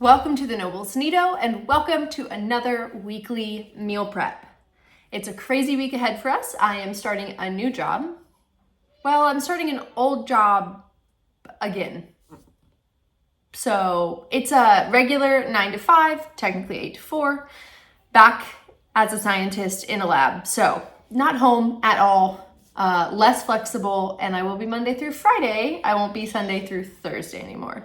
Welcome to the Nobles Nido and welcome to another weekly meal prep. It's a crazy week ahead for us. I am starting a new job. Well, I'm starting an old job again. So it's a regular 9 to 5, technically 8 to 4, back as a scientist in a lab. So not home at all, less flexible, and I will be Monday through Friday. I won't be Sunday through Thursday anymore.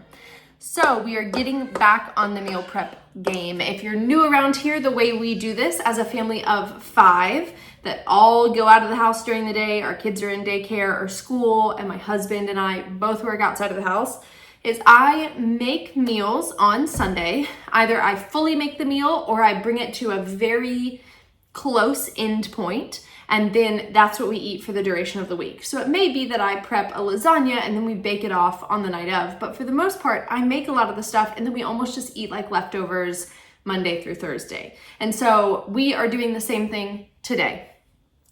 So we are getting back on the meal prep game. If you're new around here, the way we do this as a family of 5 that all go out of the house during the day, our kids are in daycare or school, and my husband and I both work outside of the house, is I make meals on Sunday. Either I fully make the meal or I bring it to a very close end point, and then that's what we eat for the duration of the week. So it may be that I prep a lasagna and then we bake it off on the night of, but for the most part, I make a lot of the stuff and then we almost just eat like leftovers Monday through Thursday. And so we are doing the same thing today.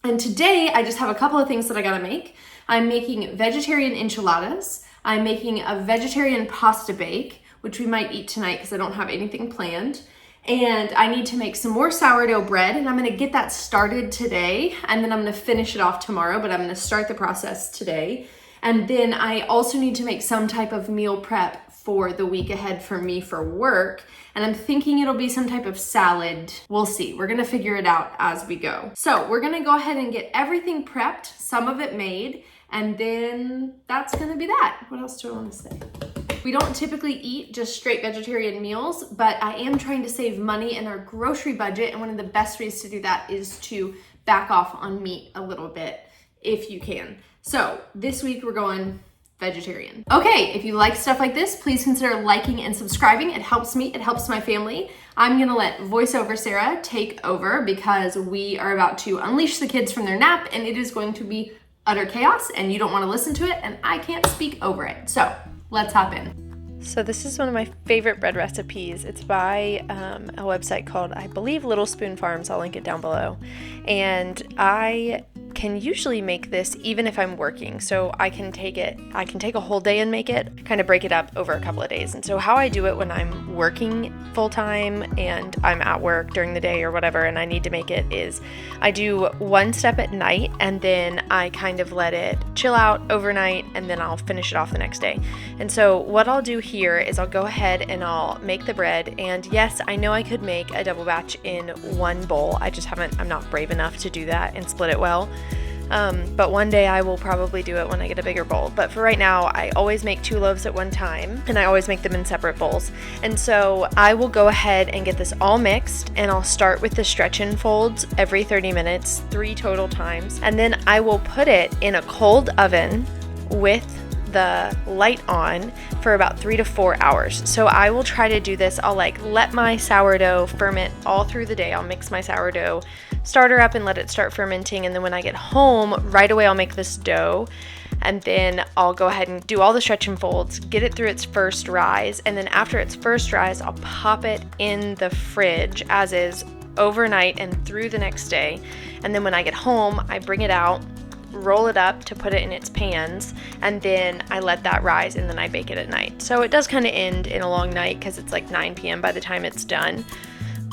And today I just have a couple of things that I gotta make. I'm making vegetarian enchiladas. I'm making a vegetarian pasta bake, which we might eat tonight because I don't have anything planned. And I need to make some more sourdough bread, and I'm gonna get that started today, and then I'm gonna finish it off tomorrow, but I'm gonna start the process today. And then I also need to make some type of meal prep for the week ahead for me for work, and I'm thinking it'll be some type of salad. We'll see. We're gonna figure it out as we go. So we're gonna go ahead and get everything prepped, some of it made, and then that's gonna be that. What else do I wanna say? We don't typically eat just straight vegetarian meals, but I am trying to save money in our grocery budget, and one of the best ways to do that is to back off on meat a little bit if you can. So this week we're going vegetarian. Okay, if you like stuff like this, please consider liking and subscribing. It helps me, it helps my family. I'm gonna let voiceover Sarah take over because we are about to unleash the kids from their nap, and it is going to be utter chaos, and you don't wanna listen to it, and I can't speak over it. So let's hop in. So this is one of my favorite bread recipes. It's by a website called, I believe, Little Spoon Farms. I'll link it down below. And I can usually make this even if I'm working. So I can take a whole day and make it, kind of break it up over a couple of days. And so how I do it when I'm working full time and I'm at work during the day or whatever and I need to make it is I do one step at night and then I kind of let it chill out overnight and then I'll finish it off the next day. And so what I'll do here is I'll go ahead and I'll make the bread, and yes, I know I could make a double batch in one bowl. I'm not brave enough to do that and split it well. But one day I will probably do it when I get a bigger bowl. But for right now, I always make 2 loaves at one time, and I always make them in separate bowls. And so I will go ahead and get this all mixed, and I'll start with the stretch and folds every 30 minutes, 3 total times. And then I will put it in a cold oven with the light on for about 3 to 4 hours. So I will try to do this. I'll let my sourdough ferment all through the day. I'll mix my sourdough starter up and let it start fermenting, and then when I get home right away I'll make this dough, and then I'll go ahead and do all the stretch and folds, get it through its first rise, and then after its first rise I'll pop it in the fridge as is overnight and through the next day. And then when I get home I bring it out, roll it up to put it in its pans, and then I let that rise and then I bake it at night. So it does kind of end in a long night because it's like 9 p.m. by the time it's done.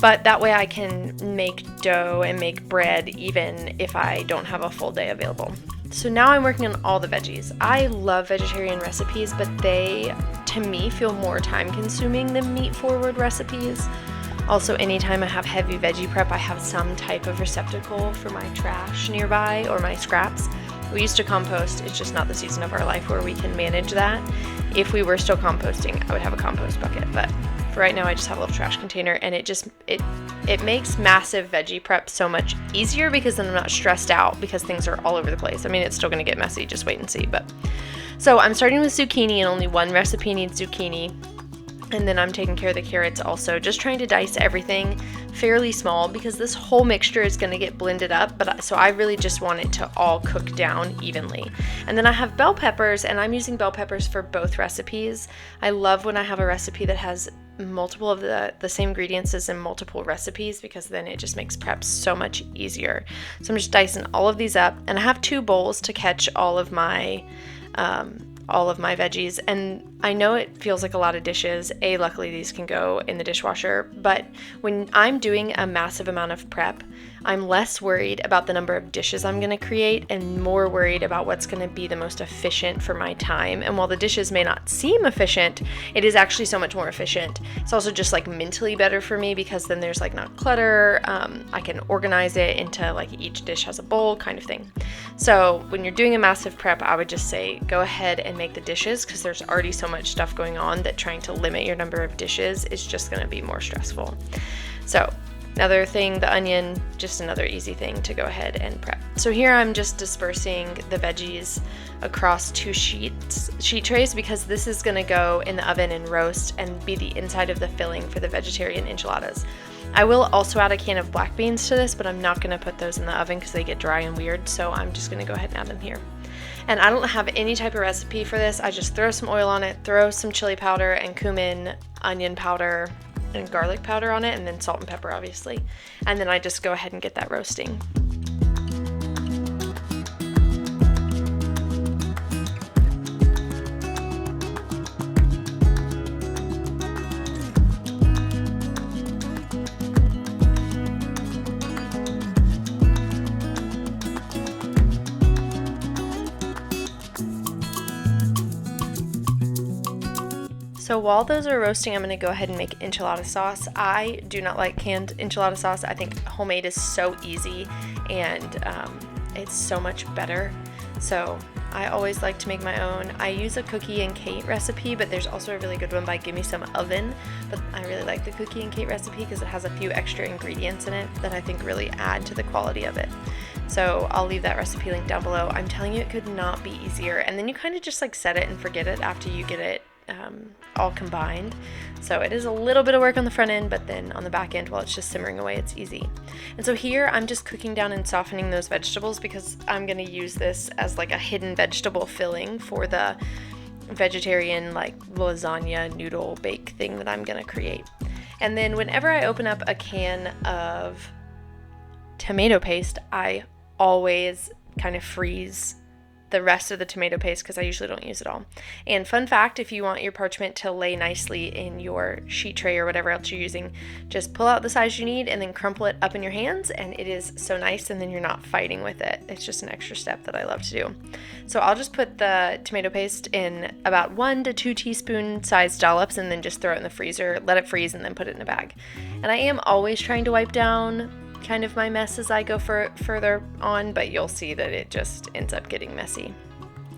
But that way I can make dough and make bread even if I don't have a full day available. So now I'm working on all the veggies. I love vegetarian recipes, but they, to me, feel more time consuming than meat forward recipes. Also, anytime I have heavy veggie prep, I have some type of receptacle for my trash nearby or my scraps. We used to compost. It's just not the season of our life where we can manage that. If we were still composting, I would have a compost bucket, but for right now I just have a little trash container, and it makes massive veggie prep so much easier because then I'm not stressed out because things are all over the place. I mean, it's still going to get messy, just wait and see. But so I'm starting with zucchini, and only one recipe needs zucchini. And then I'm taking care of the carrots also, just trying to dice everything fairly small because this whole mixture is going to get blended up, so I really just want it to all cook down evenly. And then I have bell peppers, and I'm using bell peppers for both recipes. I love when I have a recipe that has multiple of the same ingredients as in multiple recipes because then it just makes prep so much easier. So I'm just dicing all of these up, and I have 2 bowls to catch all of my veggies, and I know it feels like a lot of dishes. Luckily these can go in the dishwasher, but when I'm doing a massive amount of prep, I'm less worried about the number of dishes I'm going to create and more worried about what's going to be the most efficient for my time. And while the dishes may not seem efficient, it is actually so much more efficient. It's also just like mentally better for me because then there's like not clutter. I can organize it into like each dish has a bowl kind of thing. So when you're doing a massive prep, I would just say go ahead and make the dishes because there's already so much stuff going on that trying to limit your number of dishes is just going to be more stressful. So another thing, the onion, just another easy thing to go ahead and prep. So here I'm just dispersing the veggies across 2 sheet trays because this is going to go in the oven and roast and be the inside of the filling for the vegetarian enchiladas. I will also add a can of black beans to this, but I'm not going to put those in the oven because they get dry and weird, so I'm just going to go ahead and add them here. And I don't have any type of recipe for this. I just throw some oil on it, throw some chili powder and cumin, onion powder, and garlic powder on it, and then salt and pepper obviously. And then I just go ahead and get that roasting. So while those are roasting, I'm going to go ahead and make enchilada sauce. I do not like canned enchilada sauce. I think homemade is so easy and it's so much better. So I always like to make my own. I use a Cookie and Kate recipe, but there's also a really good one by Gimme Some Oven. But I really like the Cookie and Kate recipe because it has a few extra ingredients in it that I think really add to the quality of it. So I'll leave that recipe link down below. I'm telling you, it could not be easier. And then you kind of just like set it and forget it after you get it all combined. So it is a little bit of work on the front end, but then on the back end, while it's just simmering away, it's easy. And so here I'm just cooking down and softening those vegetables because I'm going to use this as like a hidden vegetable filling for the vegetarian like lasagna noodle bake thing that I'm going to create. And then whenever I open up a can of tomato paste, I always kind of freeze the rest of the tomato paste because I usually don't use it all. And fun fact, if you want your parchment to lay nicely in your sheet tray or whatever else you're using, just pull out the size you need and then crumple it up in your hands, and it is so nice, and then you're not fighting with it. It's just an extra step that I love to do. So I'll just put the tomato paste in about 1 to 2 teaspoon sized dollops and then just throw it in the freezer, let it freeze, and then put it in a bag. And I am always trying to wipe down kind of my mess as I go further on, but you'll see that it just ends up getting messy.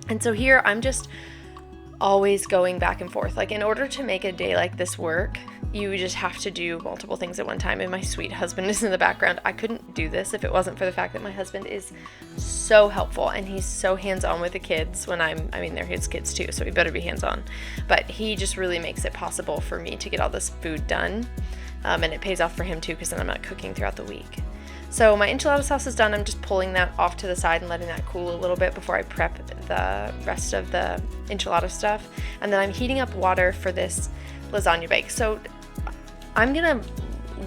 And so here I'm just always going back and forth. Like in order to make a day like this work, you just have to do multiple things at one time. And my sweet husband is in the background. I couldn't do this if it wasn't for the fact that my husband is so helpful and he's so hands-on with the kids when I mean, they're his kids too, so he better be hands-on. But he just really makes it possible for me to get all this food done. And it pays off for him too because then I'm not cooking throughout the week. So my enchilada sauce is done. I'm just pulling that off to the side and letting that cool a little bit before I prep the rest of the enchilada stuff. And then I'm heating up water for this lasagna bake. So I'm going to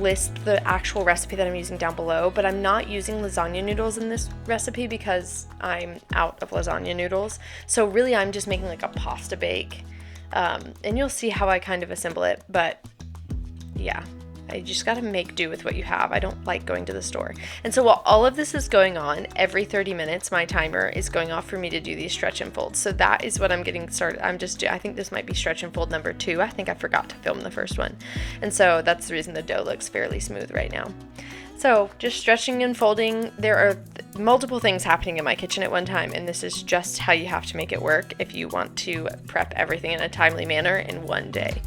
list the actual recipe that I'm using down below, but I'm not using lasagna noodles in this recipe because I'm out of lasagna noodles. So really I'm just making like a pasta bake. And you'll see how I kind of assemble it, but yeah. I just got to make do with what you have. I don't like going to the store. And so while all of this is going on, every 30 minutes, my timer is going off for me to do these stretch and folds. So that is what I'm getting started. I think this might be stretch and fold number 2. I think I forgot to film the first one. And so that's the reason the dough looks fairly smooth right now. So just stretching and folding. There are multiple things happening in my kitchen at one time, and this is just how you have to make it work if you want to prep everything in a timely manner in one day.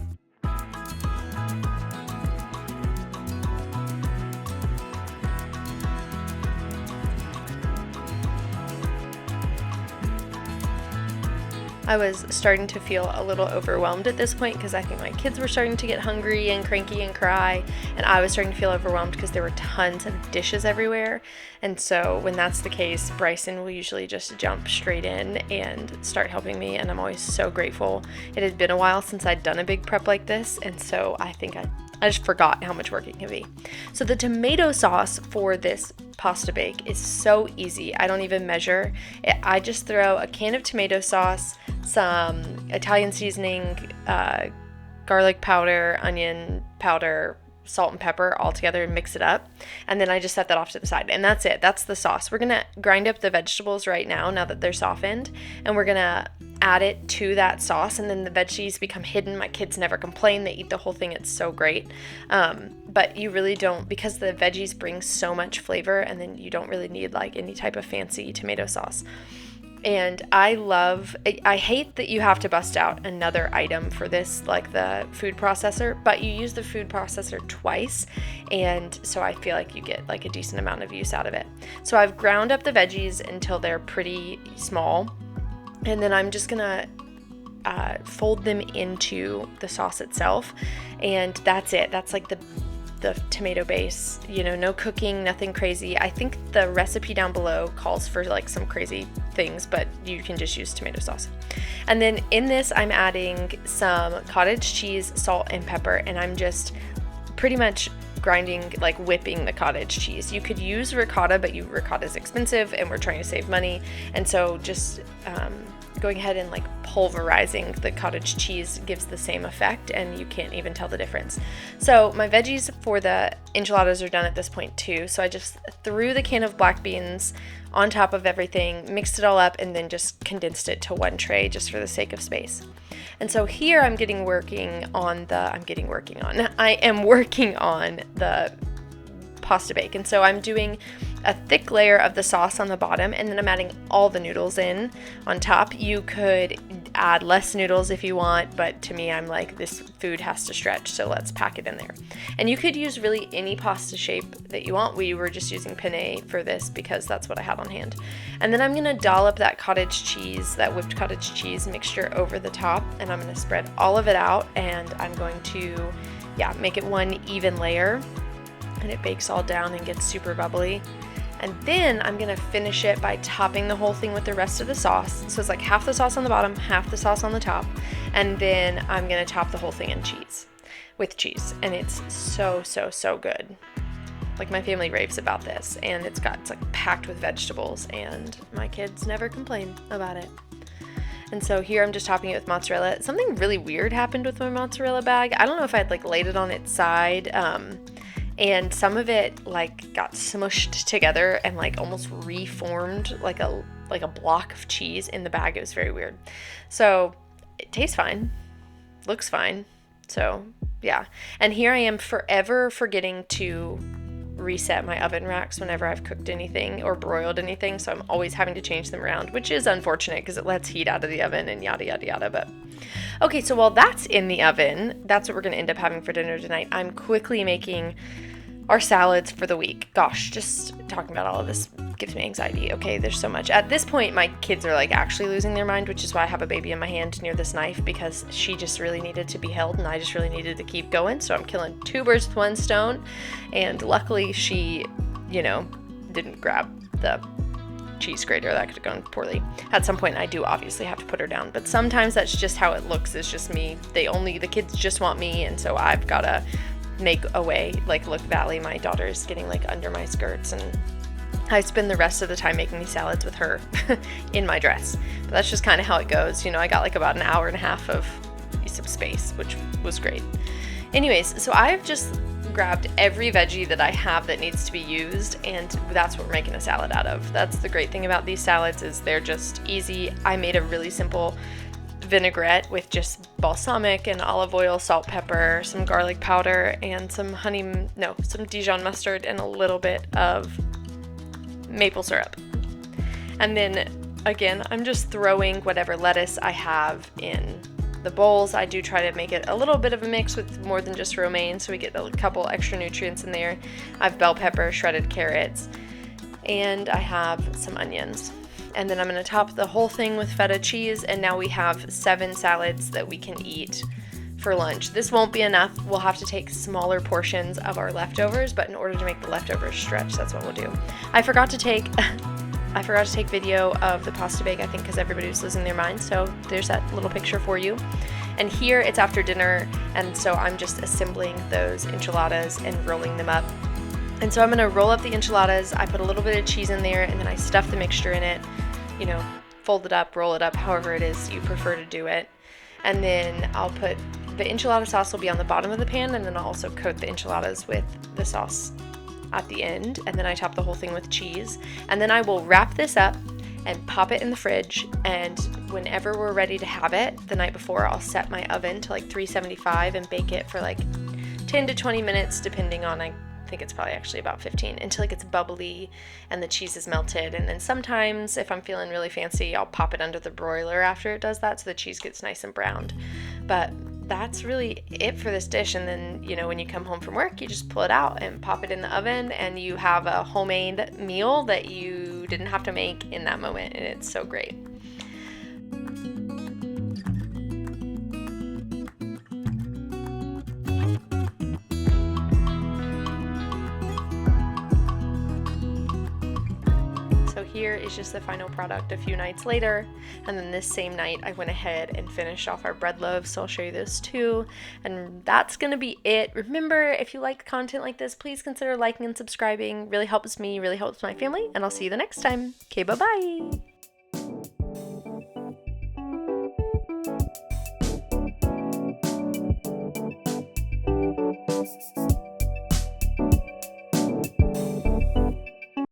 I was starting to feel a little overwhelmed at this point because I think my kids were starting to get hungry and cranky and cry, and I was starting to feel overwhelmed because there were tons of dishes everywhere. And so when that's the case, Bryson will usually just jump straight in and start helping me, and I'm always so grateful. It had been a while since I'd done a big prep like this, and so I think I just forgot how much work it can be. So the tomato sauce for this pasta bake is so easy. I don't even measure. I just throw a can of tomato sauce, some Italian seasoning, garlic powder, onion powder, salt and pepper all together and mix it up. And then I just set that off to the side. And that's it. That's the sauce. We're going to grind up the vegetables right now that they're softened. And we're going to add it to that sauce. And then the veggies become hidden. My kids never complain. They eat the whole thing. It's so great. But you really don't, because the veggies bring so much flavor, and then you don't really need like any type of fancy tomato sauce. And I hate that you have to bust out another item for this, like the food processor, but you use the food processor twice, and so I feel like you get like a decent amount of use out of it. So I've ground up the veggies until they're pretty small, and then I'm just gonna fold them into the sauce itself, and that's it. That's like the tomato base, no cooking, nothing crazy. I think the recipe down below calls for like some crazy things, but you can just use tomato sauce. And then in this, I'm adding some cottage cheese, salt, and pepper, and I'm just pretty much grinding, like whipping the cottage cheese. You could use ricotta, but ricotta is expensive, and we're trying to save money, and so just going ahead and like pulverizing the cottage cheese gives the same effect, and you can't even tell the difference. So my veggies for the enchiladas are done at this point too. So I just threw the can of black beans on top of everything, mixed it all up, and then just condensed it to one tray just for the sake of space. And so here I am working on the pasta bake. And so I'm doing a thick layer of the sauce on the bottom, and then I'm adding all the noodles in on top. You could add less noodles if you want, but to me, I'm like, this food has to stretch, so let's pack it in there. And you could use really any pasta shape that you want. We were just using penne for this because that's what I had on hand. And then I'm gonna dollop that cottage cheese, that whipped cottage cheese mixture over the top, and I'm gonna spread all of it out, and I'm going to, make it one even layer, and it bakes all down and gets super bubbly. And then I'm gonna finish it by topping the whole thing with the rest of the sauce. So it's like half the sauce on the bottom, half the sauce on the top, and then I'm gonna top the whole thing with cheese. And it's so, so, so good. Like, my family raves about this, and it's like packed with vegetables, and my kids never complain about it. And so here I'm just topping it with mozzarella. Something really weird happened with my mozzarella bag. I don't know if I'd like laid it on its side, and some of it like got smushed together and like almost reformed like a block of cheese in the bag. It was very weird. So it tastes fine, looks fine. So yeah. And here I am forever forgetting to reset my oven racks whenever I've cooked anything or broiled anything, so I'm always having to change them around, which is unfortunate because it lets heat out of the oven and yada yada yada. But okay, so while that's in the oven, that's what we're gonna end up having for dinner tonight. I'm quickly making our salads for the week. Gosh, just talking about all of this gives me anxiety. Okay, there's so much. At this point, my kids are like actually losing their mind, which is why I have a baby in my hand near this knife, because she just really needed to be held and I just really needed to keep going. So I'm killing two birds with one stone. And luckily she, didn't grab the cheese grater. That could have gone poorly. At some point I do obviously have to put her down, but sometimes that's just how it looks. It's just me. The kids just want me, and so I've gotta make a way. Like, look, Valley, my daughter's getting like under my skirts, and I spend the rest of the time making these salads with her in my dress. But that's just kind of how it goes. I got like about an hour and a half of some space, which was great. Anyways, so I've just grabbed every veggie that I have that needs to be used, and that's what we're making a salad out of. That's the great thing about these salads, is they're just easy. I made a really simple vinaigrette with just balsamic and olive oil, salt, pepper, some garlic powder, and some Dijon mustard, and a little bit of maple syrup. And then again, I'm just throwing whatever lettuce I have in the bowls. I do try to make it a little bit of a mix with more than just romaine, so we get a couple extra nutrients in there. I have bell pepper, shredded carrots, and I have some onions. And then I'm going to top the whole thing with feta cheese, and now we have 7 salads that we can eat for lunch. This won't be enough. We'll have to take smaller portions of our leftovers, but in order to make the leftovers stretch, that's what we'll do. I forgot to take video of the pasta bake, I think, because everybody was losing their mind, so there's that little picture for you. And here it's after dinner, and so I'm just assembling those enchiladas and rolling them up And so I'm going to roll up the enchiladas. I put a little bit of cheese in there, and then I stuff the mixture in it, fold it up, roll it up, however it is you prefer to do it. And then I'll put the enchilada sauce will be on the bottom of the pan, and then I'll also coat the enchiladas with the sauce at the end, and then I top the whole thing with cheese. And then I will wrap this up and pop it in the fridge, and whenever we're ready to have it, the night before, I'll set my oven to like 375 and bake it for like 10 to 20 minutes, depending on, I think it's probably actually about 15, until it gets bubbly and the cheese is melted. And then sometimes, if I'm feeling really fancy, I'll pop it under the broiler after it does that so the cheese gets nice and browned. But that's really it for this dish. And then, when you come home from work, you just pull it out and pop it in the oven, and you have a homemade meal that you didn't have to make in that moment, and it's so great. So here is just the final product a few nights later, and then this same night I went ahead and finished off our bread loaves, so I'll show you those too. And that's gonna be it. Remember, if you like content like this, please consider liking and subscribing. Really helps me, really helps my family, and I'll see you the next time. Okay, bye-bye.